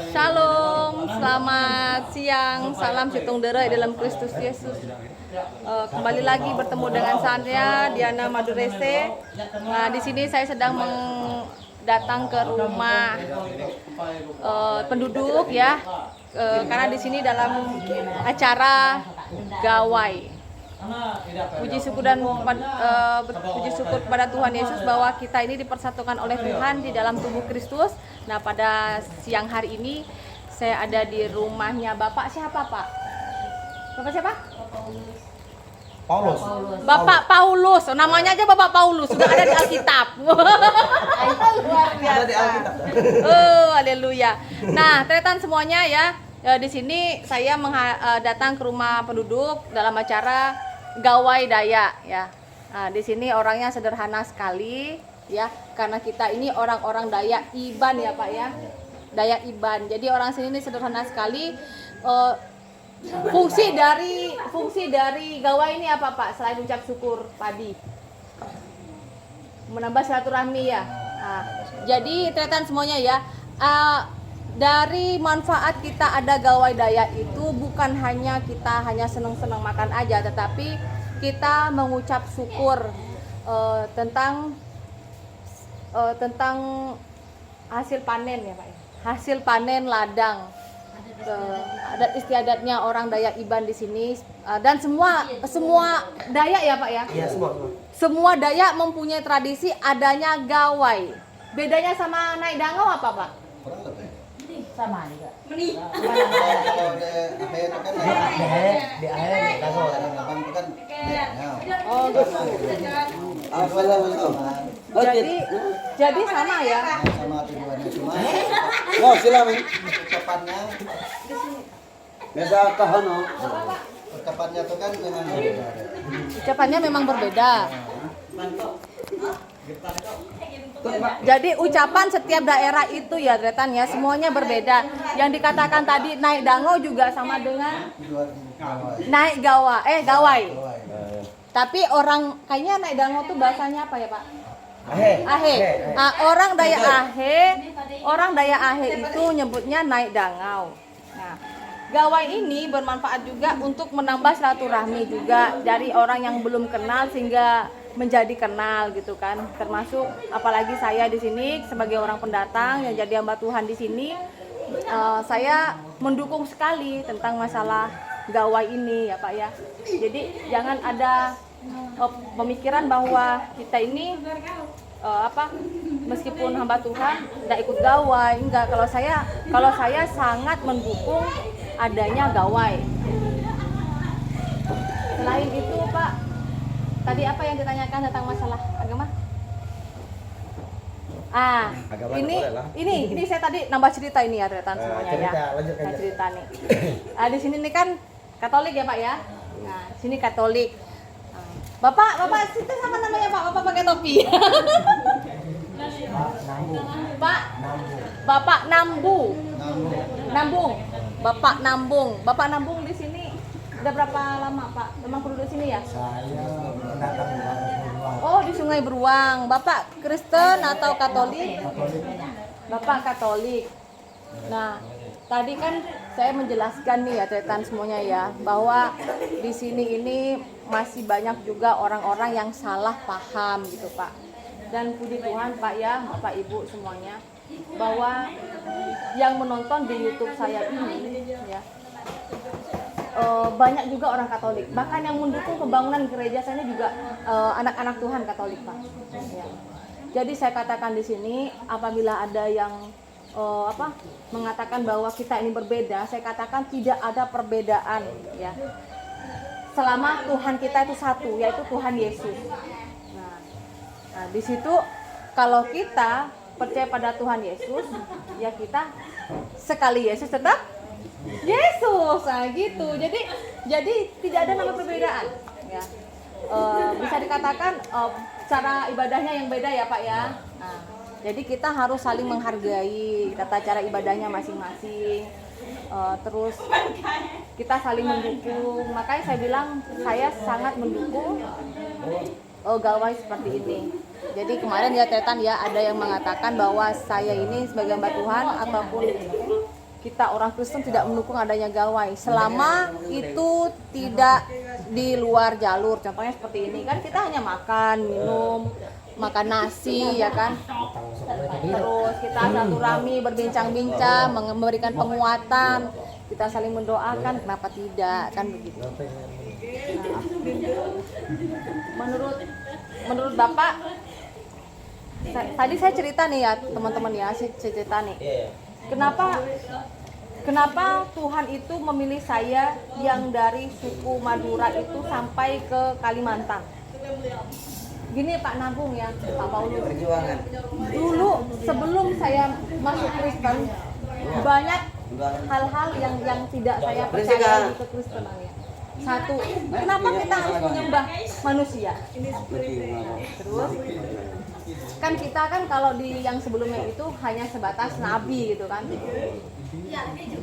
Shalom, selamat siang, salam situng dere dalam Kristus Yesus. Kembali lagi bertemu dengan saya Diana Madurese. Nah, di sini saya sedang datang ke rumah penduduk ya, karena di sini dalam acara gawai. Puji syukur kepada Tuhan Yesus bahwa kita ini dipersatukan oleh Tuhan di dalam tubuh Kristus. Nah, pada siang hari ini saya ada di rumahnya Bapak siapa, Pak? Bapak siapa? Paulus. Bapak Paulus. Oh, namanya aja Bapak Paulus, sudah ada di Alkitab. Luar biasa. Ada di Alkitab. Oh, haleluya. Nah, teman semuanya ya. Di sini saya datang ke rumah penduduk dalam acara gawai Dayak ya. Nah, di sini orangnya sederhana sekali ya, karena kita ini orang-orang Dayak Iban ya Pak ya. Dayak Iban. Jadi orang sini ini sederhana sekali. Fungsi dari gawai ini apa Pak? Selain ucap syukur padi, menambah silaturahmi ya. Nah, jadi teman semuanya ya. Dari manfaat kita ada gawai Dayak itu bukan hanya kita senang-senang makan aja, tetapi kita mengucap syukur tentang hasil panen ya Pak ya. Hasil panen ladang, adat istiadatnya orang Dayak Iban di sini, dan semua Dayak ya Pak ya. Iya, semua. Semua Dayak mempunyai tradisi adanya gawai. Bedanya sama naik dangau apa Pak? Sama juga. Kalau di akhir kalau itu kan Oh gitu. Jadi sama ya. sama tujuannya cuma. Oh, silakan. Ucapannya beda kahano. Ucapannya itu kan memang berbeda. Ucapannya memang berbeda. Jadi ucapan setiap daerah itu ya Dretan ya, semuanya berbeda. Yang dikatakan tadi naik dangau juga sama dengan naik gawai. Tapi orang kayaknya naik dangau tuh bahasanya apa ya Pak? Ahe. Orang Dayak Ahe itu nyebutnya naik dangau. Nah, gawai ini bermanfaat juga untuk menambah silaturahmi juga dari orang yang belum kenal sehingga menjadi kenal gitu kan. Termasuk apalagi saya di sini sebagai orang pendatang yang jadi hamba Tuhan di sini, saya mendukung sekali tentang masalah gawai ini ya Pak ya. Jadi jangan ada pemikiran bahwa kita ini meskipun hamba Tuhan tidak ikut gawai. Enggak, kalau saya sangat mendukung adanya gawai. Selain itu Pak, tadi apa yang ditanyakan tentang masalah agama? Ini saya tadi nambah cerita ini ya Tretan semuanya ya. Nah, cerita nih. Di sini nih kan Katolik ya Pak ya. Nah, sini Katolik. Bapak situ sama namanya Pak. Bapak pakai topi. Bapak Nambung. Bapak Nambung di sini udah berapa lama Pak? Memang penduduk sini ya? Saya pendatang Oh, di Sungai Beruang. Bapak Kristen atau Katolik? Bapak Katolik. Nah, tadi kan saya menjelaskan nih ya teman semuanya ya, bahwa di sini ini masih banyak juga orang-orang yang salah paham gitu Pak. Dan puji Tuhan Pak ya, Bapak Ibu semuanya, bahwa yang menonton di YouTube saya ini ya, banyak juga orang Katolik, bahkan yang mendukung pembangunan gereja saya ini juga anak-anak Tuhan Katolik Pak. Ya. Jadi saya katakan di sini, apabila ada yang mengatakan bahwa kita ini berbeda, saya katakan tidak ada perbedaan ya. Selama Tuhan kita itu satu, yaitu Tuhan Yesus. Nah, di situ kalau kita percaya pada Tuhan Yesus, ya kita sekali Yesus tetap Yesus, nah gitu. Jadi tidak ada nama perbedaan. Ya. Bisa dikatakan cara ibadahnya yang beda ya Pak ya. Nah, jadi kita harus saling menghargai tata cara ibadahnya masing-masing. Terus kita saling mendukung. Makanya saya bilang saya sangat mendukung gawai seperti ini. Jadi kemarin ya Tetan ya, ada yang mengatakan bahwa saya ini sebagai hamba Tuhan ataupun kita orang Kristen tidak mendukung adanya gawai selama itu tidak di luar jalur. Contohnya seperti ini kan, kita hanya makan, minum, makan nasi ya kan, terus kita silaturahmi, berbincang-bincang, memberikan penguatan, kita saling mendoakan, kenapa tidak kan begitu. Menurut Bapak, tadi saya cerita nih ya teman-teman ya, cerita nih, kenapa Tuhan itu memilih saya yang dari suku Madura itu sampai ke Kalimantan. Gini Pak Nabung ya, Pak Paulus. Perjuangan. Dulu sebelum saya masuk Kristen, banyak hal-hal yang tidak saya percaya di kekristenannya. Satu, kenapa kita harus menyembah manusia? Terus kan kita kan kalau di yang sebelumnya itu hanya sebatas nabi gitu kan.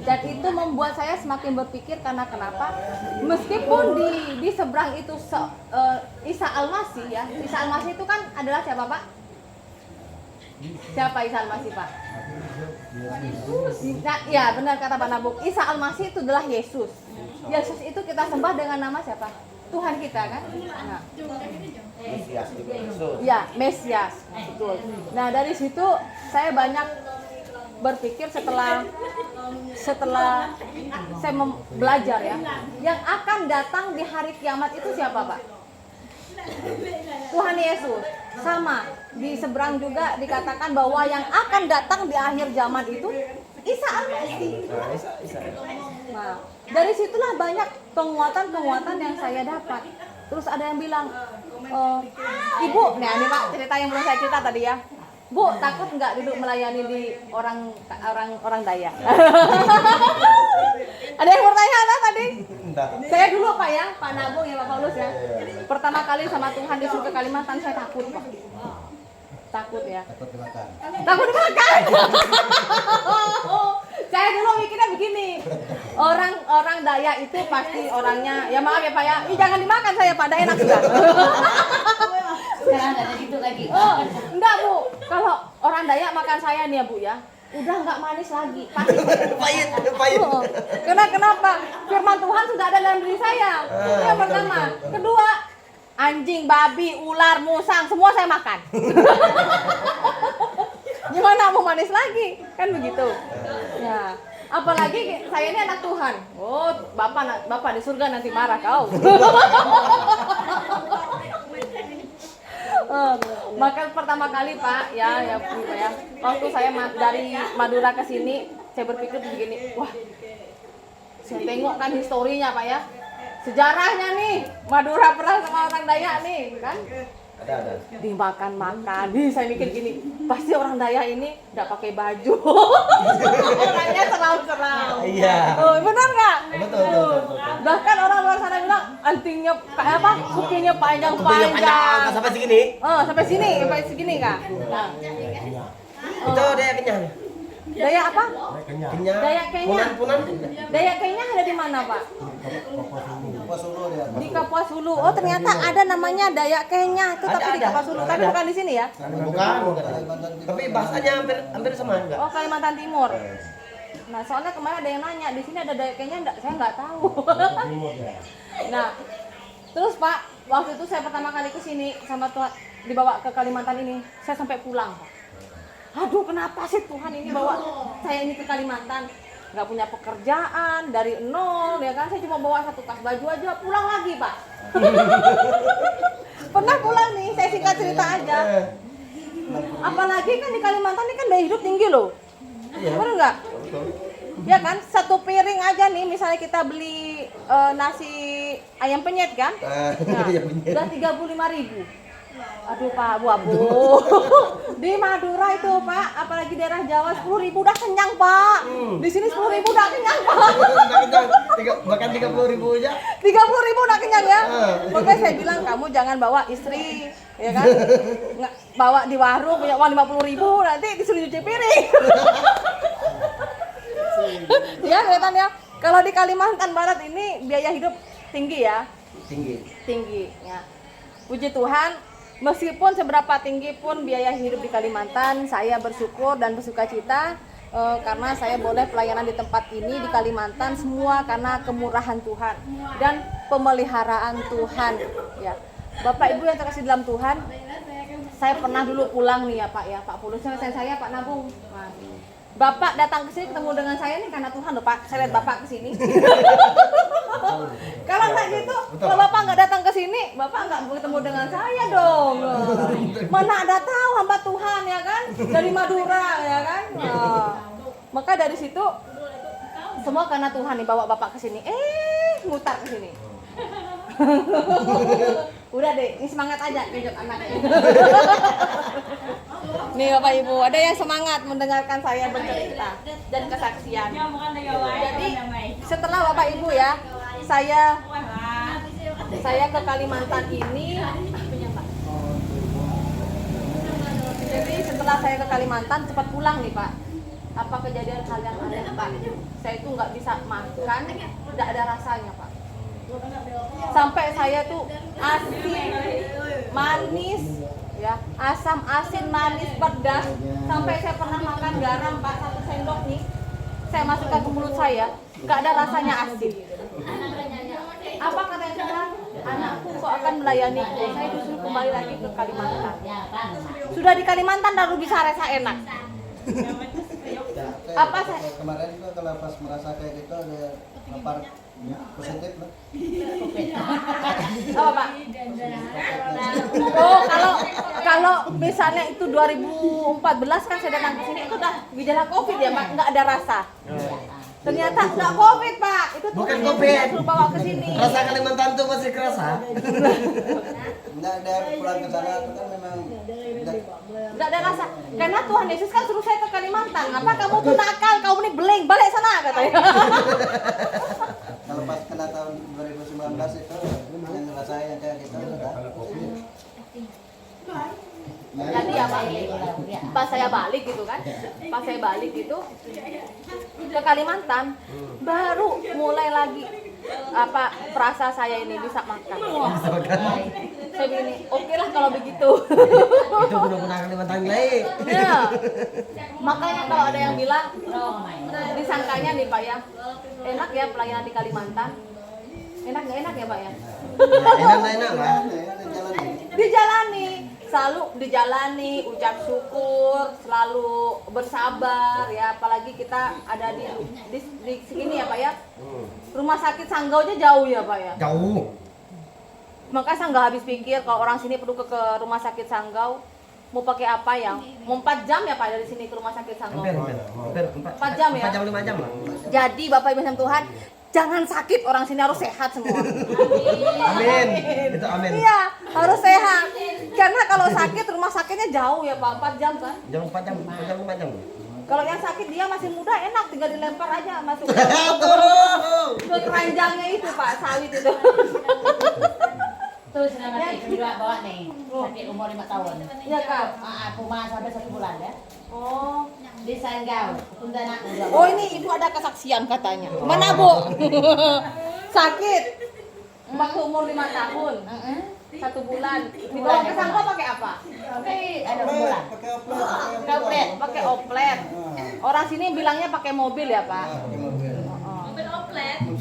Dan itu membuat saya semakin berpikir karena kenapa? Meskipun di seberang itu Isa Al-Masih ya. Isa Al-Masih itu kan adalah siapa Pak? Siapa Isa Al-Masih Pak? Ya benar kata Pak Nabuk. Isa Al-Masih itu adalah Yesus. Yesus itu kita sembah dengan nama siapa? Tuhan kita kan? Nah. Mesias. Ya, Mesias, betul. Nah, dari situ saya banyak berpikir setelah saya belajar ya, yang akan datang di hari kiamat itu siapa Pak? Tuhan Yesus. Sama, di seberang juga dikatakan bahwa yang akan datang di akhir zaman itu Isa Al-Masih. Nah, dari situlah banyak penguatan yang saya dapat. Terus ada yang bilang, Ibu, nah ini Pak cerita yang belum saya cerita tadi ya. Bu, takut nggak duduk melayani di orang Dayak? Ada yang bertanya apa tadi? Saya dulu Pak ya, Pak Nabung ya, Pak Paulus ya. Pertama kali sama Tuhan disuruh ke Kalimantan, saya takut Pak. Takut ya. Takut dimakan. Takut dimakan. Saya dulu mikirnya begini, orang Dayak itu pasti orangnya, ya maaf ya Pak ya, jangan dimakan saya Pak, Dayak enak sudah. Sekarang ada gitu lagi. Oh, enggak Bu, kalau orang Dayak makan saya nih ya Bu ya, udah nggak manis lagi, pasti Pahit. Oh, karena kenapa? Firman Tuhan sudah ada dalam diri saya. Itu yang pertama. Kedua, anjing, babi, ular, musang, semua saya makan. Gimana mau manis lagi? Kan begitu. Ya. Apalagi saya ini anak Tuhan. Oh, Bapak di surga nanti marah kau. Maka pertama kali Pak, ya, waktu saya dari Madura ke sini, saya berpikir begini, wah, saya tengok kan historinya Pak ya, sejarahnya nih, Madura pernah sama orang Dayak nih, kan? Ada. Dimakan-makan, saya mikir gini, pasti orang Dayak ini nggak pakai baju, orangnya seram-seram. Iya. Oh, benar nggak? Betul. Bahkan orang luar sana bilang antingnya kayak apa? Kupinya panjang-panjang. Sampai segini. Sampai segini Kak. Nah. Itu dia kenyang. Dayak apa? Kenyang. Dayak Kenya. Punan. Dayak Kenya ada di mana Pak? Kapuas Hulu dia. Di Kapuas Hulu. Oh ternyata ada namanya Dayak Kenya. Itu tapi di Kapuas Hulu. Tapi bukan di sini ya? Bukan. Tapi bahasanya hampir sama enggak? Oh Kalimantan Timur. Nah soalnya kemarin ada yang nanya di sini ada Dayak Kenya enggak? Saya nggak tahu. Nah terus Pak, waktu itu saya pertama kali ke sini sama Tuhan dibawa ke Kalimantan ini, saya sampai pulang Pak. Aduh kenapa sih Tuhan ini bawa saya ini ke Kalimantan, nggak punya pekerjaan dari nol ya kan, saya cuma bawa satu tas baju aja, pulang lagi Pak. Pernah pulang nih, saya singkat cerita aja. Apalagi kan di Kalimantan ini kan daya hidup tinggi loh, benar nggak? Ya kan, satu piring aja nih, misalnya kita beli nasi ayam penyet kan, nah, udah 35.000. Aduh Pak, Bu. Di Madura itu Pak, apalagi daerah Jawa 10.000 udah kenyang Pak. Di sini 10.000 udah kenyang Pak. Bahkan 30.000 aja. 30.000 udah kenyang ya. Makanya saya bilang kamu jangan bawa istri, ya kan? Nggak, bawa di warung punya uang 50.000 nanti disuruh cuci piring. Ya kelihatan ya. Kalau di Kalimantan Barat ini biaya hidup tinggi ya. Tinggi. Ya. Puji Tuhan, Meskipun seberapa tinggi pun biaya hidup di Kalimantan, saya bersyukur dan bersukacita karena saya boleh pelayanan di tempat ini di Kalimantan, semua karena kemurahan Tuhan dan pemeliharaan Tuhan. Ya, Bapak Ibu yang terkasih dalam Tuhan, saya pernah dulu pulang nih ya Pak ya, Pak Pulus saya Pak Nabung. Nah, Bapak datang ke sini ketemu dengan saya nih karena Tuhan loh Pak. Saya lihat Bapak ke sini. Kalau nggak gitu, kalau Bapak nggak datang ke sini, Bapak nggak bertemu dengan saya dong. Mana ada tahu hamba Tuhan ya kan, dari Madura ya kan. Nah, maka dari situ semua karena Tuhan nih bawa Bapak ke sini. Mutar ke sini. Udah deh, ini semangat aja kejut anaknya. Nih Bapak Ibu, ada yang semangat mendengarkan saya bercerita dan kesaksian. Jadi setelah Bapak Ibu ya, saya ke Kalimantan ini. Jadi setelah saya ke Kalimantan cepat pulang nih Pak. Apa kejadian hal yang aneh Pak? Saya itu nggak bisa makan, tidak ada rasanya Pak. Sampai saya tuh asin, manis, ya, asam, asin, manis, pedas. Sampai saya pernah makan garam Pak 1 sendok nih, saya masukkan ke mulut saya, nggak ada rasanya asin. Apa katanya Tuhan? Anakku kok akan melayaniku. Saya disuruh kembali lagi ke Kalimantan. Sudah di Kalimantan lalu bisa rasa enak. Apa saya? Kemarin juga kalau pas merasa kayak gitu ada lapar positif lah. Apa Pak? Oh kalau misalnya itu 2014 kan saya datang ke sini itu udah gejala COVID ya Pak, nggak ada rasa. Ternyata nggak COVID Pak, itu Bukan Tuhan yang COVID. saya suruh bawa ke sini. Rasa Kalimantan tuh masih kerasa. Enggak ada pulang ke sana itu kan memang Nggak ada rasa. Karena Tuhan Yesus kan suruh saya ke Kalimantan. Apa kamu tuh nakal, kamu nih beling, balik sana katanya. kalau pas kena tahun 2019 itu yang ngerasain yang kayak gitu enggak. Jadi ya Pak, pas saya balik gitu kan, pas saya balik gitu ke Kalimantan, baru mulai lagi apa perasa saya ini bisa makan. Saya begini, oke lah kalau begitu. Itu benar-benar Kalimantan lain. Ya, makanya kalau ada yang bilang disangkanya nih Pak ya, enak ya pelayanan di Kalimantan. Enak nggak enak ya Pak ya? Enak lah. Dijalani, selalu dijalani, ucap syukur, selalu bersabar ya, apalagi kita ada di sini ya Pak ya. Rumah sakit Sanggau aja jauh ya Pak ya. Jauh. Maka saya nggak habis pikir kalau orang sini perlu ke rumah sakit Sanggau mau pakai apa ya? Mau 4 jam ya Pak dari sini ke rumah sakit Sanggau. Hampir 4 jam ya? 4 jam 5 jam lah. Jadi Bapak Ibu yang Tuhan, jangan sakit, orang sini harus sehat semua. Amin. Itu amin. Iya, harus sehat. Karena kalau sakit rumah sakitnya jauh ya Pak, 4 jam kan? Jam 4 jam, 4 jam 5 jam. Kalau yang sakit dia masih muda enak, tinggal dilempar aja masuk ke keranjangnya itu Pak, sawit itu. Tuh sedang nanti juga bawa nih, sakit umur 5 tahun. Iya Kak. Puma sampai 1 bulan ya. Oh. Di Sanggau, Kundanak. Oh ini ibu ada kesaksian katanya. Mana Bu? Sakit. Waktu umur 5 tahun. 1 bulan. Dibawa ke Sanggau pakai apa? Ada bulan. Pakai oplet. Orang sini bilangnya pakai mobil ya Pak.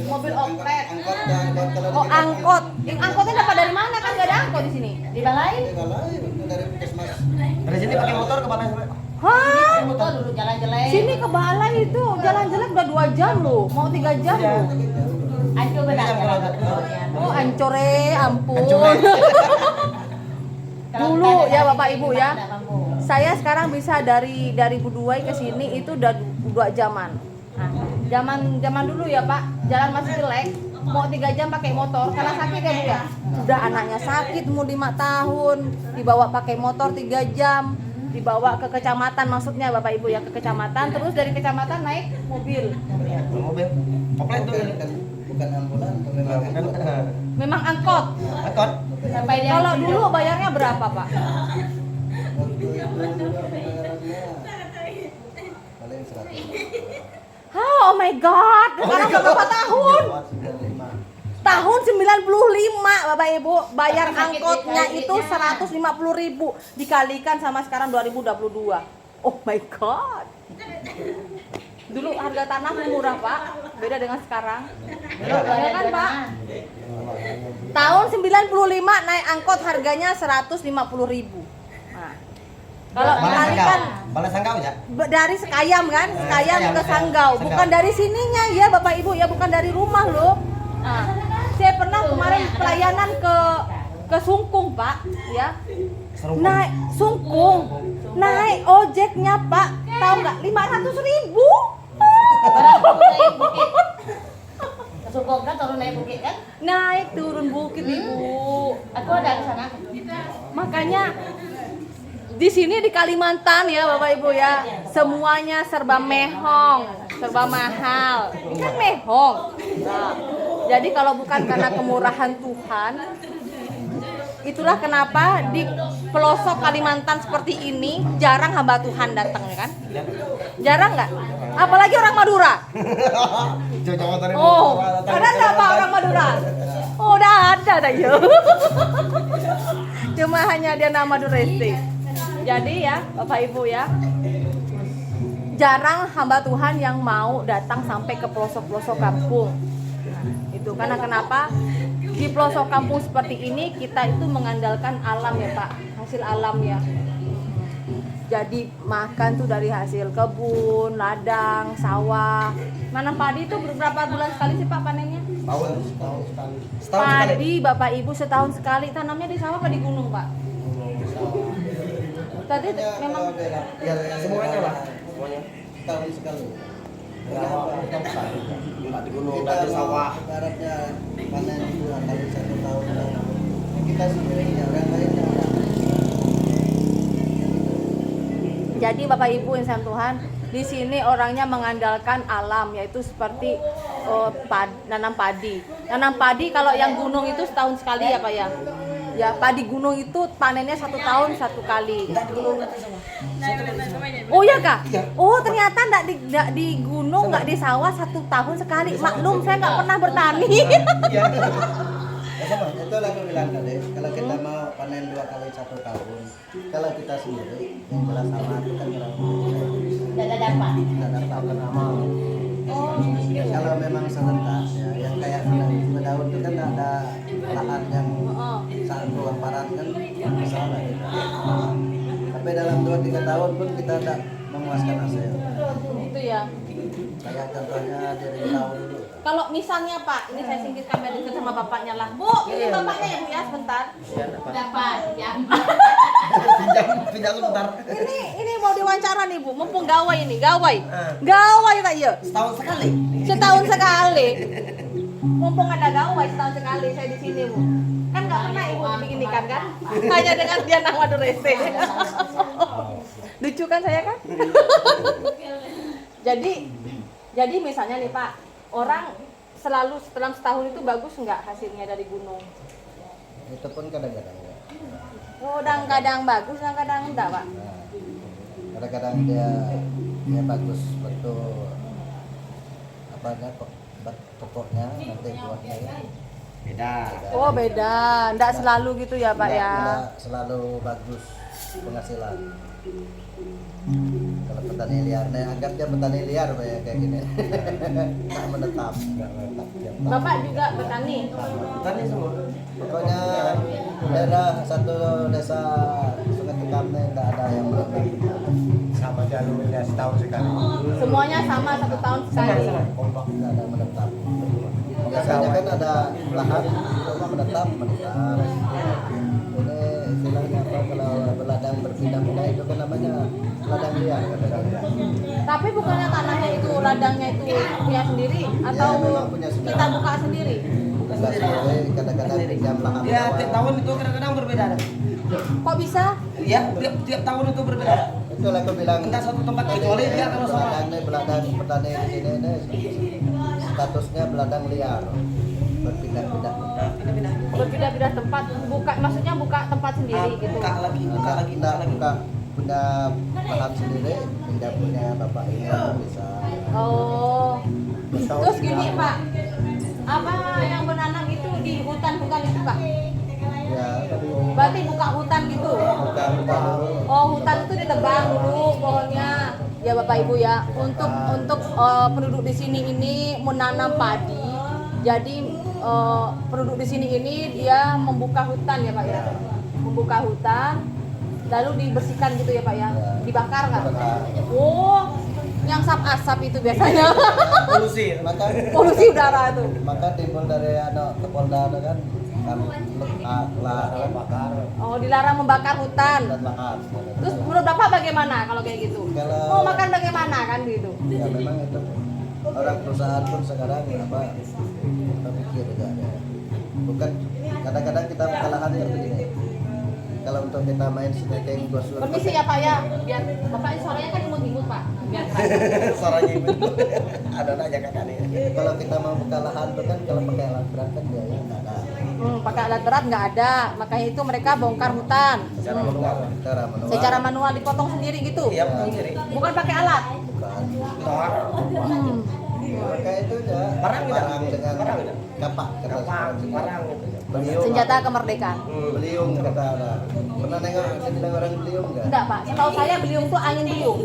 Mobil oplet. Angkot dan kalau Oh angkot. Angkotnya dapat dari mana kan nggak ada angkot di sini? Di Balai. dari puskesmas. Dari sini pakai motor ke Balai. Hah? Motor dulu jalan jelek. Sini ke Balai itu jalan jelek udah 2 jam loh, mau 3 jam loh. Ancur benar jalan. Oh ancore, ampun. Ancore. Dulu ya Bapak Ibu ya. Saya sekarang bisa dari Buduai ke sini itu udah 2 jaman. Nah, zaman dulu ya Pak, jalan masih jelek, mau 3 jam pakai motor karena sakit ya Bu ya. Udah anaknya sakit umur 5 tahun, dibawa pakai motor 3 jam, dibawa ke kecamatan maksudnya Bapak Ibu ya, ke kecamatan, terus dari kecamatan naik mobil. Mobil. Oplet tuh. Bukan ambulan, memang angkot. Memang angkot. Angkot. Sampai dia Kalau dulu bayarnya berapa Pak? Waktu itu bayarnya paling 100. Oh my god, sekarang udah berapa tahun? Tahun 95 Bapak Ibu, bayar angkotnya itu 150.000 dikalikan sama sekarang 2022. Oh my god. Dulu harga tanah murah Pak, beda dengan sekarang. Ya kan Pak? Tahun 95 naik angkot harganya 150.000. Nah, kalau dikalikan Balas Sanggau ya? dari Sekayam kan, Sekayam ke Sanggau, Sanggau. bukan dari sininya ya Bapak Ibu ya, bukan dari rumah loh. Nah, saya pernah kemarin pelayanan ke Sungkung Pak, ya. Naik Sungkung, naik ojeknya Pak, tahu nggak 500.000. Naik bukit. Kesungkung kan turun naik bukit kan? Naik turun bukit Ibu. Aku ada di sana. Makanya di sini di Kalimantan ya Bapak Ibu ya, semuanya serba mehong, serba mahal. Ini kan mehong. Nah, jadi kalau bukan karena kemurahan Tuhan, itulah kenapa di pelosok Kalimantan seperti ini jarang hamba Tuhan datang ya kan? Jarang nggak? Apalagi orang Madura. Oh, ada nggak Pak orang Madura? Oh, udah ada dah ya. Cuma hanya dia nama Duresti. Jadi ya Bapak Ibu ya, jarang hamba Tuhan yang mau datang sampai ke pelosok-pelosok kampung. Nah, itu karena kenapa? Di pelosok kampung seperti ini kita itu mengandalkan alam ya Pak, hasil alam ya. Jadi makan tuh dari hasil kebun, ladang, sawah. Nanam padi itu berapa bulan sekali sih Pak panennya? Setahun sekali. Padi Bapak Ibu setahun sekali, tanamnya di sawah apa di gunung Pak? Tadi memang Ya, Semuanya lah. Semuanya. tahun sekali. Enggak di gunung, Kita enggak di sawah. Ibaratnya panen 2 kali 1 tahun. Kita sendiri orang lainnya. Jadi Bapak Ibu insan Tuhan, di sini orangnya mengandalkan alam, yaitu seperti nanam padi. Nanam padi kalau yang gunung itu setahun sekali ya Pak ya. Ya padi gunung itu panennya 1 tahun 1 kali. Oh ya Kak? Oh ternyata nggak di gunung, nggak di sawah 1 tahun sekali. Maklum saya nggak pernah bertani. Ya sama, itu aku bilang tadi, kalau kita mau panen 2 kali 1 tahun, kalau kita sendiri yang jelas sama itu kan orang Tidak dapat. tidak dapat nama. Kalau memang serentak ya, yang kayak daun itu kan ada lahan yang satu hamparan kan misalnya gitu. Tapi dalam 2-3 tahun pun kita tidak memuaskan hasil. Itu ya. Kayak contohnya dari tahun dulu. Kalau misalnya Pak, ini saya singkirkan biar dekat sama bapaknya lah. Bu, ini bapaknya ya Bu ya sebentar. Dapat. Ya. Pinjam sebentar. Ini mau diwawancara nih Bu, mumpung gawai ini, gawai. Gawai tak ya? Setahun sekali. Setahun sekali. Mumpung ada gawai setahun sekali saya di sini Bu. Kan nggak pernah Ibu bikin ikan kan? Hanya dengan dia nama Durese. Lucu kan saya kan? Jadi misalnya nih Pak, orang selalu dalam setahun itu bagus nggak hasilnya dari gunung? Itu pun kadang-kadang ya. Oh, kadang-kadang bagus, kadang-kadang enggak Pak. Nah, kadang-kadang dia bagus betul apa pokoknya nanti buahnya ya. Beda. Oh beda, enggak selalu gitu ya Pak ya? Nggak selalu bagus penghasilan. Kalau petani liar, nah anggapnya petani liar kayak gini. Nggak menetap. Bapak juga petani? Petani semua. Pokoknya daerah satu desa Sungai Tekamnya nggak ada yang menetap. Sama jalurnya setahun sekali. Semuanya sama 1 tahun sekali. Nggak ada menetap. Biasanya kan ada lahan, cuma menetap. Ini istilahnya apa kalau berladang berpindah-pindah itu kan namanya ladang liar kadang-kadang. Tapi bukannya tanahnya itu ladangnya itu punya sendiri atau memang punya sendiri. kita buka sendiri? Kita sendiri kadang-kadang pinjam lahan. Ya, bawah. tiap tahun itu kadang-kadang berbeda. Kok bisa? Ya, tiap tahun itu berbeda. Itulah aku bilang. Enggak satu tempat kecuali dia kalau sama. Beladang petani di sini ini statusnya beladang liar, berpindah-pindah. Berpindah-pindah tempat, buka maksudnya buka tempat sendiri gitu. Buka lagi, buka lagi, buka lagi. Buka punya lahan sendiri, pindah punya bapak ini bisa. Oh. Terus gini Pak, apa yang menanam itu hutan itu Pak? Ya, tadi Berarti buka hutan gitu? bukan dulu. Oh, hutan itu ditebang dulu pohonnya. Ya Bapak Ibu ya, untuk penduduk di sini ini menanam padi. Jadi penduduk di sini ini dia membuka hutan ya Pak ya. Membuka hutan lalu dibersihkan gitu ya Pak ya. Dibakar nggak? Oh, yang asap itu biasanya. Polusi. Maka Polusi udara tuh. maka timbul dari Kapolda itu kan larang bakar. Oh, dilarang membakar hutan. dan bakar. Terus menurut Bapak bagaimana kalau kayak gitu? Kalau- Mau makan bagaimana kan gitu? Ya memang itu orang perusahaan pun sekarang apa kita pikir juga ya. Bukan kadang-kadang kita kekalahan kan begini. Kalau untuk kita main stacking gos Permisi ya Pak ya, biar Bapak ini suaranya kan imut-imut Pak. Biar Suaranya ibu. Ada aja kakak nih. kalau kita mau buka lahan tuh kan kalau pakai alat berat kan biaya nggak ada. pakai alat berat nggak ada, makanya itu mereka bongkar hutan. Secara manual. Secara manual dipotong sendiri gitu. Iya, potong sendiri. Bukan pakai alat. Bukan. Tor. Hmm. Maka itu ya Barang tidak? dengan Barang tidak? kapak kata Kapak, orang. barang gitu. Beliung. Senjata kemerdekaan. Beliung kata orang. Pernah nengok bilang orang beliung nggak? Enggak Pak, setahu saya beliung tuh angin beliung.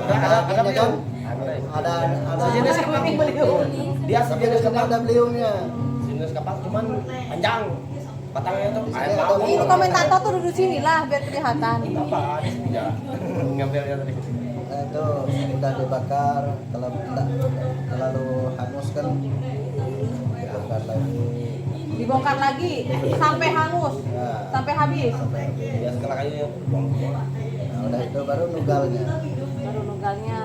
Ada Kan beliung. ada Sejenis kapal beliung. Dia sejenis kapal. ada beliungnya. Sejenis kapal cuman panjang. Batangnya tuh air Ada laut. Ini komentator tuh duduk sini lah biar kelihatan. Apa? Ya. Ngambilnya tadi. Nah, itu udah dibakar, kalau tidak terlalu hangus kan dibakar lagi. Dibongkar lagi sampai hangus, Ya, sampai habis. sampai habis. Ya sekali kayunya buang. Nah, udah itu baru nugalnya. Baru nunggalnya.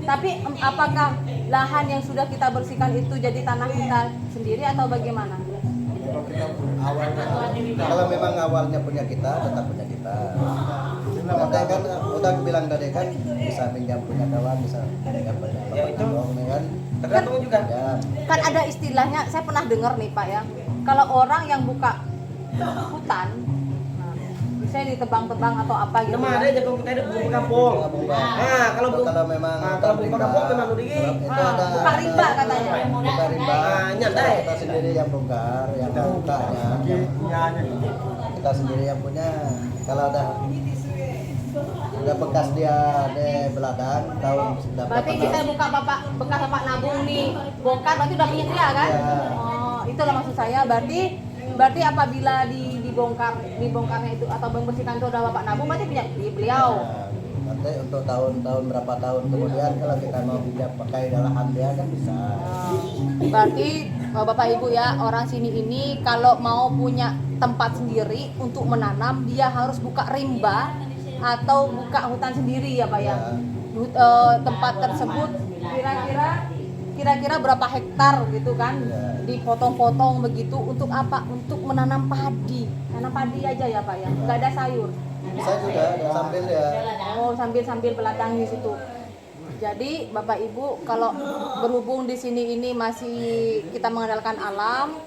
Tapi apakah lahan yang sudah kita bersihkan itu jadi tanah kita sendiri atau bagaimana? Kalau memang awalnya punya kita, tetap punya kita. Nanti kan udah bilang tadi kan bisa pinjam punya kawan, bisa pinjam punya Ya, itu. abang, kan? Tergantung juga. Ya, Kan ada istilahnya, saya pernah dengar nih Pak ya, kalau orang yang buka hutan, nah, misalnya ditebang-tebang atau apa gitu Nama kan, ada jagung kita itu buku kampung. Nah, kalau belum kalau memang kalau buku kampung memang udah gini. itu ada buka riba katanya. buka riba. Ah, nyantai. Kita sendiri yang bongkar, yang bukanya, kita sendiri yang punya. Kalau ada bekas dia di beladang, tahu dapat. berarti kita buka bekas bapak nabung nih, bongkar berarti udah punya dia kan? Ya. Oh, itulah maksud saya. Berarti apabila dibongkarnya itu atau membersihkan itu udah bapak nabung, berarti punya beliau. Nanti untuk tahun-tahun berapa tahun kemudian kalau kita mau pinjam pakai lahan dia kan bisa. Berarti Bapak Ibu ya, orang sini ini kalau mau punya tempat sendiri untuk menanam, dia harus buka rimba atau buka hutan sendiri ya Pak ya. Tempat tersebut kira-kira berapa hektar gitu kan, dipotong-potong begitu untuk apa? Untuk menanam padi. Tanam padi aja ya Pak ya, nggak ada sayur. Bisa juga ada sambil ya. Oh, sambil beladang di situ. Jadi Bapak Ibu, kalau berhubung di sini ini masih kita mengandalkan alam,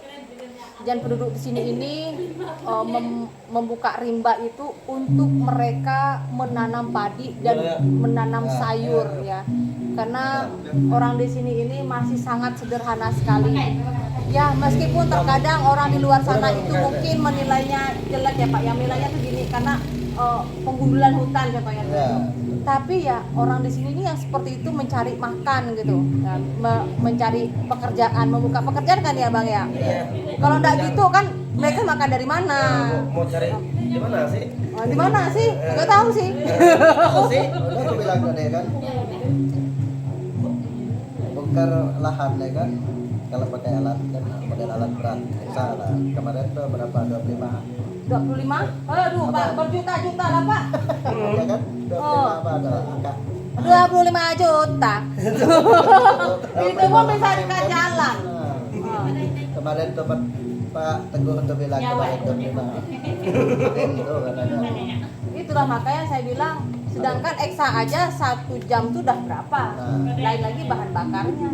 dan penduduk di sini ini membuka rimba itu untuk mereka menanam padi dan menanam sayur ya. Karena orang di sini ini masih sangat sederhana sekali. Ya, meskipun terkadang orang di luar sana itu mungkin menilainya jelek ya Pak. Yang menilainya tuh gini karena penggundulan hutan contohnya. Ya. Tapi ya orang di sini yang seperti itu mencari makan gitu, ya, mencari pekerjaan, membuka pekerjaan kan ya Bang ya. Kalau enggak gitu kan mereka makan dari mana? Mau cari di mana sih? Di mana sih? Nggak tahu sih. Tahu sih. Udah aku bilang tadi kan. Bongkar lahan ya kan. Kalau pakai alat kan model alat berat. Salah. Kemarin tuh berapa? 25. 25? Aduh Pak, berjuta-juta lah Pak. Ya kan? 25 apa ada angka. 25 juta. Itu pun bisa dekat jalan. Nah, kemarin tuh Pak Teguh tuh bilang kemarin 25. Itu katanya. Itulah makanya saya bilang, sedangkan eksa aja 1 jam tuh udah berapa? Lain lagi bahan bakarnya.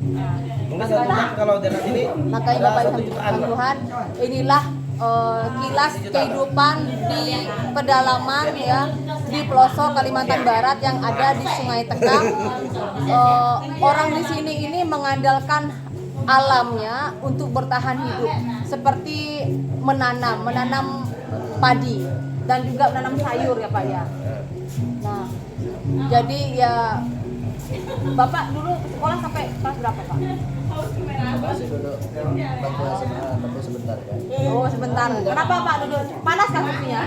Nah, Mungkin 1 jam kalau dari sini. makanya ada Bapak 1 Ibu jutaan. Pak. Tuhan, inilah kilas kehidupan di pedalaman ya, di pelosok Kalimantan Barat yang ada di Sungai Tekang. Orang di sini ini mengandalkan alamnya untuk bertahan hidup, seperti menanam padi dan juga menanam sayur ya Pak ya. Nah, jadi ya Bapak dulu sekolah sampai kelas berapa Pak? Masih duduk bangku SMA tapi sebentar ya. Oh sebentar. Kenapa Pak duduk? Panas kan kursinya?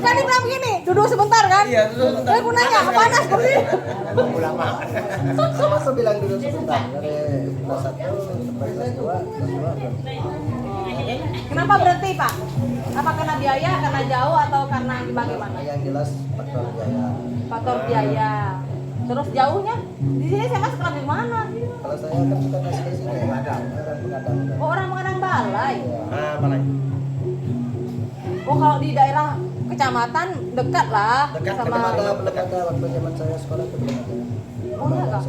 Kan dibilang begini, duduk sebentar kan? Iya, duduk sebentar. Aku nanya, panas kursi? Ulama. Sama bilang duduk sebentar dari kelas 1 sampai kelas 2, kelas 2 berhenti. Kenapa berhenti Pak? Apa karena biaya, karena jauh atau karena bagaimana? Yang jelas faktor biaya. Faktor biaya. Terus jauhnya? Di sini saya masuk kelas di mana? Kalau saya kan bukan SD sini, orang pengadang. Oh orang mengenang balai. Ah, balai. Oh kalau di daerah kecamatan dekat lah Dekat, sama. Belum ada waktu zaman saya sekolah itu belum ada. Oh iya Kak.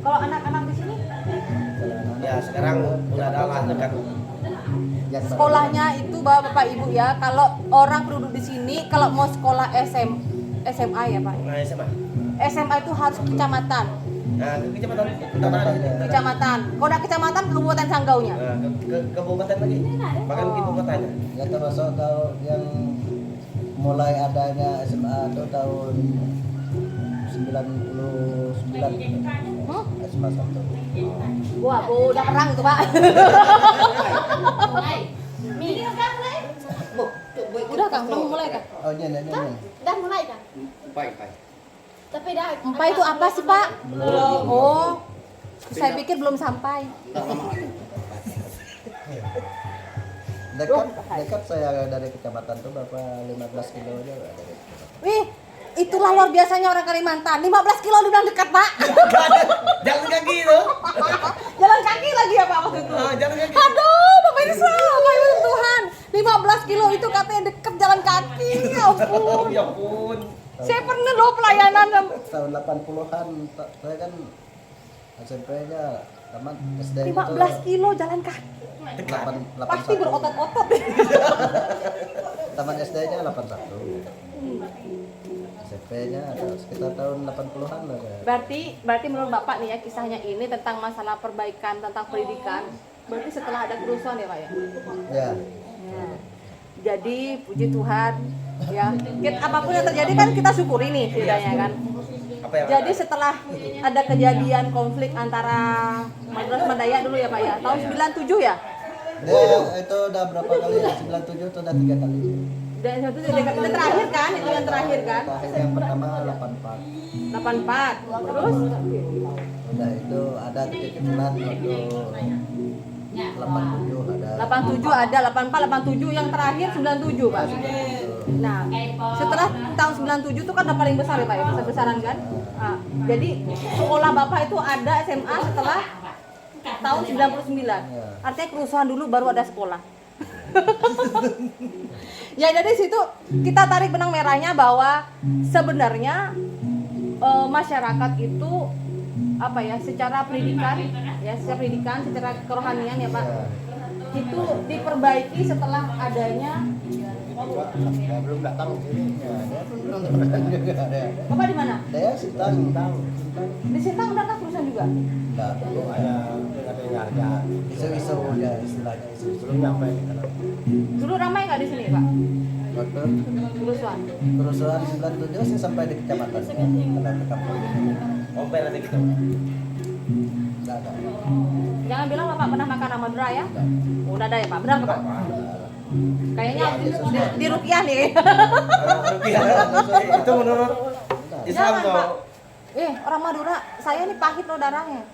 Kalau anak-anak di sini Ya, sekarang udah ada lah dekat. sekolahnya itu Bapak Ibu ya. Kalau orang penduduk di sini kalau mau sekolah SMA ya Pak. Nah, SMA. SMA itu harus ke kecamatan. Nah, ke kecamatan utara. Kecamatan. Kalau udah kecamatan Kabupaten Sanggaunya. Nah, ke kabupaten lagi. Bahkan begitu kotanya. Ya termasuk tahun yang mulai adanya SMA itu tahun 99 Huh? SMA 1. Wah, udah perang itu Pak. Udah Kang, udah mulai Kang. Oh iya. Dah mulai kan? Baik. Tapi dah. Empai itu apa sih Pak? Oh, saya pikir belum sampai. Dekat saya dari kecamatan tuh berapa 15 kilo aja dari kecamatan. Wih, itulah luar biasanya orang Kalimantan. 15 kilo dibilang dekat Pak. Jalan kaki itu. Jalan kaki lagi ya Pak waktu itu. Ah, jalan kaki. Aduh, Bapak ini salah ya Tuhan. 15 kilo itu katanya deket jalan kaki. Ya ampun. Ya ampun. Saya pernah loh pelayanan. Tahun 80-an saya kan SMP-nya tamat SD 15 kilo jalan kaki. 81. Pasti berotot-otot. Taman SD-nya 81. SMP-nya ada sekitar tahun 80-an lah ya. Berarti menurut Bapak nih ya kisahnya ini tentang masalah perbaikan, tentang pendidikan. Berarti setelah ada kerusuhan ya Pak ya? Ya. Ya. Jadi puji Tuhan ya. Apapun yang terjadi kan kita syukuri nih setidaknya kan. Apa yang Jadi setelah ada kejadian konflik antara Madras Mandaya dulu ya Pak ya, tahun 97 ya? Itu udah berapa kali ya? 97 itu udah 3 kali. Dan itu yang terakhir kan, itu yang terakhir kan? Terakhir yang pertama 84. 84. Terus Udah itu ada titik-titikan waktu 87 ada. 87 ada, 84, 87 yang terakhir 97 Pak. Nah, setelah tahun 97 itu kan udah paling besar ya Pak ya, besar-besaran kan? Nah, jadi sekolah Bapak itu ada SMA setelah tahun 99. Artinya kerusuhan dulu baru ada sekolah. Ya jadi situ kita tarik benang merahnya bahwa sebenarnya masyarakat itu apa ya secara pendidikan ya secara kerohanian ya Pak itu diperbaiki setelah adanya Belum datang sini. Bapak di mana? Saya Sintang. Di Sintang udah kah kerusuhan juga? Enggak, Belum ada harga. isu-isu ya istilahnya isu. Belum nyampe di sana. Dulu ramai nggak di sini Pak Waktu kerusuhan? kerusuhan 97 sih sampai di kecamatan ya, ada di kampung. Oh, nanti gitu. Enggak ada. Jangan bilang Bapak pernah makan Ramadura ya? Udah ada ya Pak, benar nggak Pak? Kayaknya di Rukiah nih. Itu menurut Islam Jangan tuh. Pak. Orang Madura, saya ini pahit loh darahnya.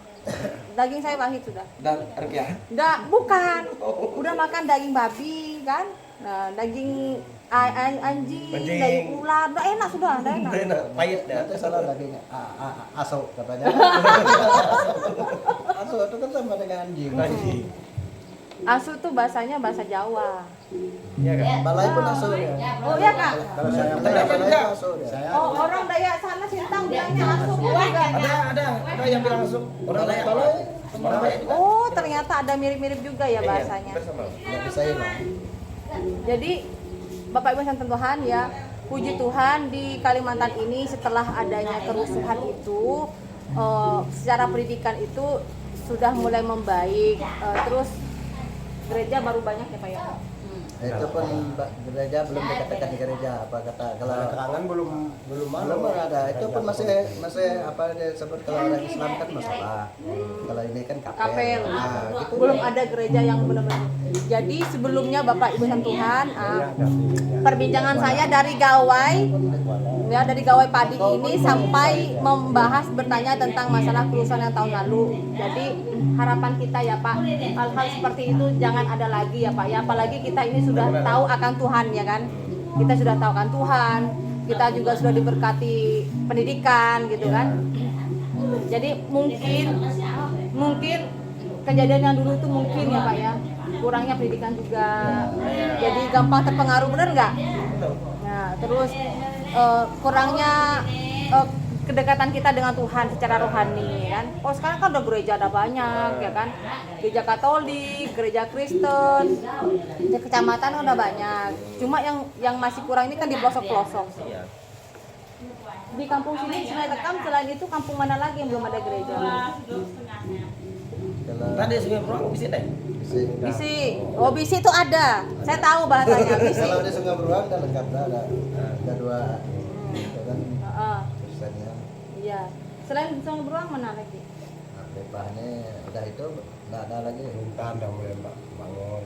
Daging saya pahit sudah. Dan Rukiah. Enggak, bukan. Udah makan daging babi kan? Nah, daging anjing, daging ular, udah enak sudah, udah enak. Enak, pahit ya. Itu salah daging aso katanya. Aso itu kan sama dengan anjing. Anjing. Asu tuh bahasanya bahasa Jawa. Iya kan? Balai pun aso ya. Oh iya Kak. Kalau saya Balai aso ya. saya Oh orang Dayak sana Sintang bilangnya asu juga. Ada yang bilang masuk. Orang lain. Orang lain. Oh ternyata ada mirip-mirip juga ya bahasanya. Bersama. Enggak bisa hilang. Jadi Bapak Ibu yang Tuhan ya, puji Tuhan di Kalimantan ini setelah adanya kerusuhan itu secara pendidikan itu sudah mulai membaik, terus gereja baru banyak ya Pak ya. Itu pun gereja belum dikatakan gereja, apa kata kalau Keterangan belum ada. Itu pun masih apa disebut kalau orang Islam kan masalah. Kalau ini kan kapel. Nah, gitu. Belum ada gereja yang benar-benar. Jadi sebelumnya Bapak Ibu dan Tuhan, perbincangan saya dari gawai ya, dari gawai padi ini sampai membahas bertanya tentang masalah kerusuhan yang tahun lalu. Jadi harapan kita ya Pak, hal-hal seperti itu jangan ada lagi ya Pak ya. Apalagi kita ini sudah tahu akan Tuhan ya kan. Kita sudah tahu akan Tuhan. Kita juga sudah diberkati pendidikan gitu kan. Jadi mungkin kejadian yang dulu itu mungkin ya Pak ya. Kurangnya pendidikan juga. Jadi gampang terpengaruh, benar nggak? Nah, terus kurangnya kedekatan kita dengan Tuhan secara rohani kan. Oh sekarang kan udah gereja ada banyak ya kan. Gereja Katolik, gereja Kristen, gereja kecamatan udah banyak. Cuma yang masih kurang ini kan di pelosok-pelosok. Di kampung sini Sungai Tekam, selain itu kampung mana lagi yang belum ada gereja? Tadi Sungai Beruang bisa deh. Bisi. Oh Bisi itu ada. Saya tahu bahasanya Bisi. Kalau di Sungai Beruang udah lengkap, ada dua itu kan Kristennya. Iya. Selain Sungai Beruang mana lagi? Depahnya udah itu nggak ada lagi. Perintah udah mulai bangun.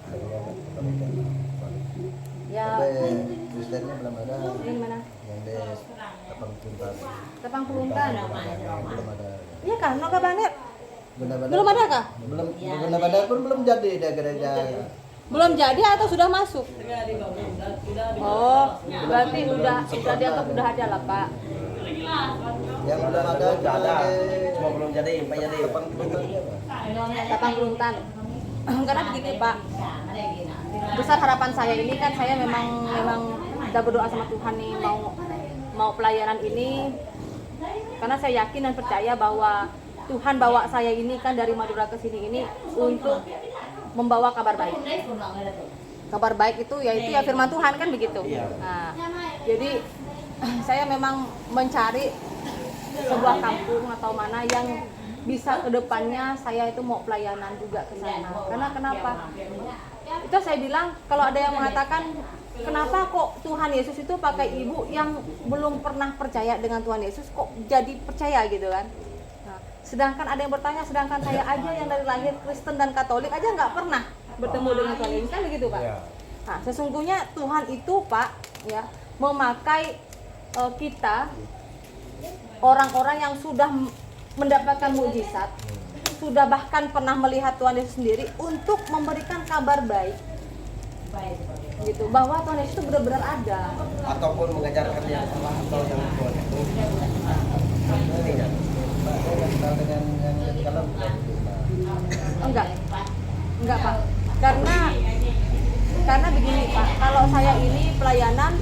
Akhirnya kebaikan. Ya. Tapi Kristennya belum ada. Yang mana? Yang di Tapang Puntan. Tepang Peluntan. Belum ada. Iya kan? Noga Banet. Benar-benar Belum ada kah? belum benar-benar pun belum jadi dia gereja. Belum jadi atau sudah masuk? Oh, berarti udah dianggap udah ada lah Pak. Yang belum ada Udah ada, di cuma belum jadi, Pak jadi. Tapang Puntan dia, Pak. Tepang Peluntan. Karena begini Pak, besar harapan saya ini kan saya memang udah berdoa sama Tuhan nih mau pelayanan ini, karena saya yakin dan percaya bahwa Tuhan bawa saya ini kan dari Madura ke sini ini untuk membawa kabar baik. Kabar baik itu yaitu ya firman Tuhan kan begitu. Nah, jadi saya memang mencari sebuah kampung atau mana yang bisa kedepannya saya itu mau pelayanan juga ke sana. Karena kenapa? Itu saya bilang kalau ada yang mengatakan kenapa kok Tuhan Yesus itu pakai ibu yang belum pernah percaya dengan Tuhan Yesus kok jadi percaya gitu kan? Sedangkan ada yang bertanya, sedangkan saya aja yang dari lahir Kristen dan Katolik aja nggak pernah bertemu dengan Tuhan Yesus kan begitu Pak? Nah, sesungguhnya Tuhan itu Pak ya memakai kita orang-orang yang sudah mendapatkan mukjizat, sudah bahkan pernah melihat Tuhan Yesus sendiri untuk memberikan kabar baik, gitu bahwa Tuhan Yesus itu benar-benar ada. Ataupun mengajarkan yang salah atau yang Tuhan itu. Tidak. Dengan yang kalau Enggak Pak, karena begini Pak, kalau saya ini pelayanan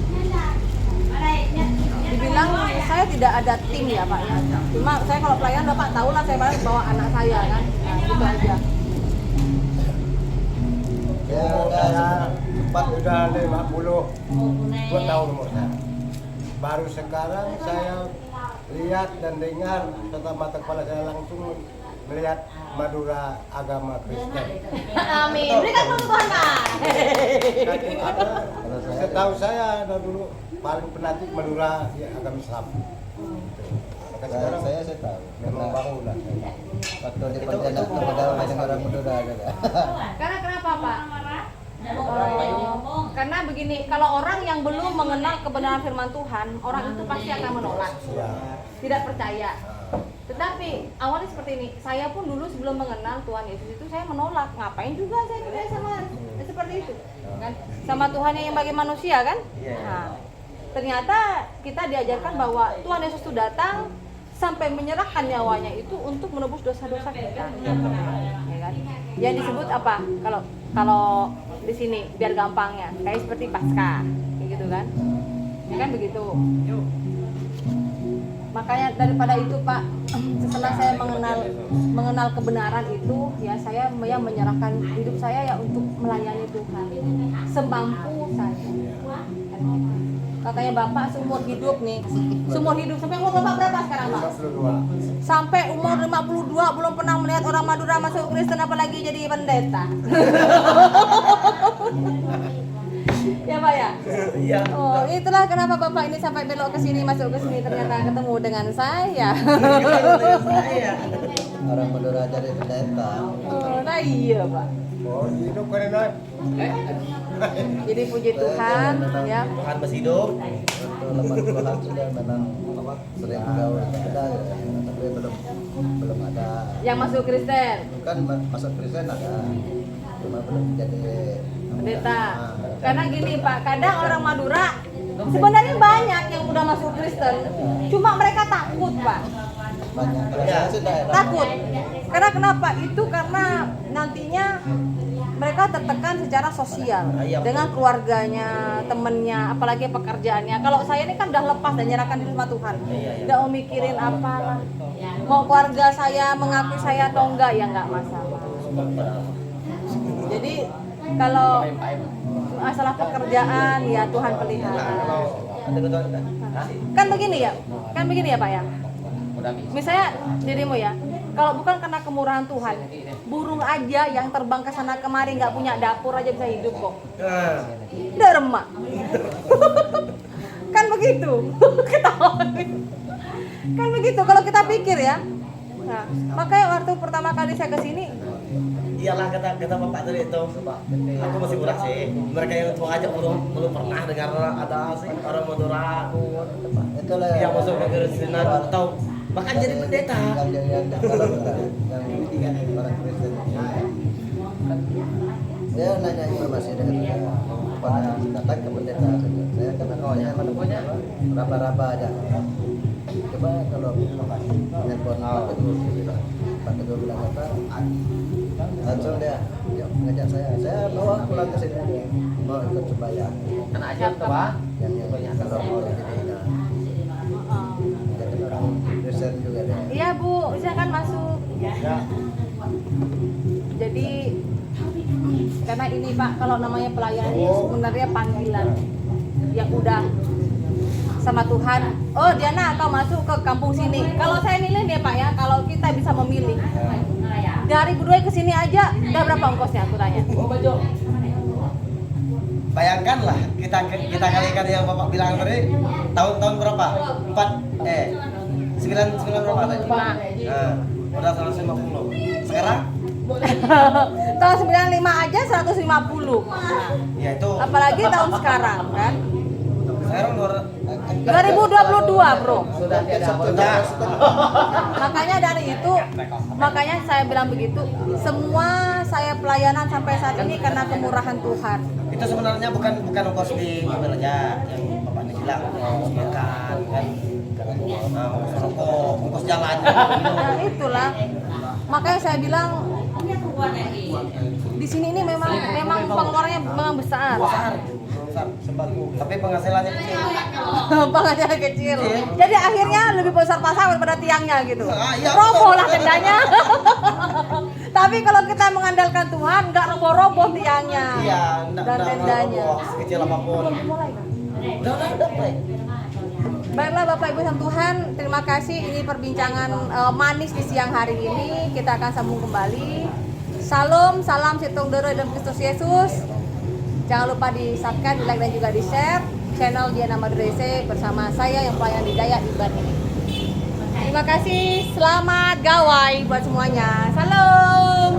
dibilang saya tidak ada tim ya Pak ya. Cuma saya kalau pelayanan Bapak tahu lah saya bawa anak saya kan, nah, gitu aja. ya Udah 52 tahun umur saya. Baru sekarang saya lihat dan dengar serta mata kepala saya langsung melihat Madura agama Kristen. Amin. Berikan tepuk Tuhan Pak. Setahu saya dari dulu paling penatik Madura ya, agama Islam. Maka sekarang saya tahu memang baru lah. waktu di perjalanan ke Madura dengan orang Madura ada. Karena kenapa Pak? Karena begini, kalau orang yang belum mengenal kebenaran firman Tuhan, orang itu pasti akan menolak, tidak percaya. Tetapi awalnya seperti ini, saya pun dulu sebelum mengenal Tuhan Yesus itu saya menolak, ngapain juga saya percaya sama seperti itu, kan? Sama Tuhan yang bagi manusia kan? Nah, ternyata kita diajarkan bahwa Tuhan Yesus itu datang sampai menyerahkan nyawanya itu untuk menebus dosa-dosa kita, ya kan? Yang disebut apa? Kalau di sini biar gampangnya kayak seperti Paskah, kayak gitu kan? Ya kan begitu. Makanya daripada itu Pak, setelah saya mengenal kebenaran itu, ya saya yang menyerahkan hidup saya ya untuk melayani Tuhan semampu saya. Katanya Bapak seumur hidup nih. Seumur hidup sampai umur Bapak berapa sekarang, Pak? 52. Sampai umur 52 belum pernah melihat orang Madura masuk Kristen apalagi jadi pendeta. Ya Pak ya? Iya. Oh, itulah kenapa Bapak ini sampai belok ke sini masuk ke sini ternyata ketemu dengan saya. Saya. Orang Madura jadi pendeta. Oh, nah iya Pak. Oh, hidup kan enak. Jadi puji Tuhan ya. Tuhan masih hidup. Untuk lepas Tuhan sudah memang sering gaul ada, tapi belum ada. Yang masuk Kristen, Bukan masuk Kristen ada, cuma belum jadi pendeta. Karena gini Pak, kadang orang Madura sebenarnya banyak yang udah masuk Kristen, cuma mereka takut Pak. banyak. Kalau saya sudah Takut. Karena kenapa? Itu karena nantinya mereka tertekan secara sosial dengan keluarganya, temennya, apalagi pekerjaannya. Kalau saya ini kan udah lepas dan nyerahkan diri sama Tuhan, nggak mau mikirin apa lah. Mau keluarga saya mengakui saya atau enggak ya nggak masalah. Jadi kalau masalah pekerjaan ya Tuhan pelihara. Kan begini ya Pak ya. Misalnya dirimu ya, kalau bukan karena kemurahan Tuhan, burung aja yang terbang ke sana kemari nggak punya dapur aja bisa hidup kok. Derma. Kan begitu. Ketawa. Kan begitu kalau kita pikir ya. Nah, makanya waktu pertama kali saya ke sini, Iyalah kata bapak tadi itu, aku masih murah sih. Mereka yang tua aja belum pernah dengar ada sih orang Madura itulah yang masuk ke Kristen atau bahkan jadi pendeta. yang orang Kristen. Dia nanya informasi dengan saya, pada datang ke pendeta saja. Saya kata kawannya mana punya raba-raba aja. Coba kalau telepon Pak Teguh bilang apa? Langsung dia ngajak saya bawa pulang ke sini mau ikut sembahyang. Anak aja tuh Pak. Yang kalau mau jadi jadi orang Kristen juga dia. iya Bu, silakan masuk. Jadi karena ini Pak, kalau namanya pelayanan ini sebenarnya panggilan yang udah sama Tuhan. Oh Diana, kau masuk ke kampung sini. Kalau saya milih nih Pak ya, kalau kita bisa memilih dari Budoi ke sini aja, udah berapa ongkosnya aku tanya? Bayangkanlah kita kalikan yang bapak bilang tadi tahun berapa? 9 berapa tadi? Nah, Udah 150. Sekarang? tahun 95 aja 150. Ya itu. Apalagi tahun sekarang kan? Sekarang 2022 bro. sudah Makanya dari itu, makanya saya bilang begitu. Semua saya pelayanan sampai saat ini karena kemurahan Tuhan. itu sebenarnya bukan ongkos di mobil aja yang bapak ini bilang ongkos makan kan, ongkos rokok, ongkos jalan. Nah itulah. Makanya saya bilang di sini ini memang pengeluarannya memang besar. Besar, sembako. Tapi penghasilannya kecil. Penghasilan kecil. Jadi akhirnya lebih besar pasar daripada tiangnya gitu. Iya, Roboh lah tendanya. Tapi kalau kita mengandalkan Tuhan, nggak roboh-roboh tiangnya Iya, dan tendanya. sekecil apapun. Mulai kan? Udah mulai. Baiklah Bapak Ibu sama Tuhan, terima kasih. Ini perbincangan manis di siang hari ini. Kita akan sambung kembali. Salam Situng Doro dalam Kristus Yesus. Jangan lupa di-subscribe, di-like dan juga di-share channel Diana Madurese bersama saya yang pelayan di Dayak Iban ini. Terima kasih, selamat gawai buat semuanya. Salam.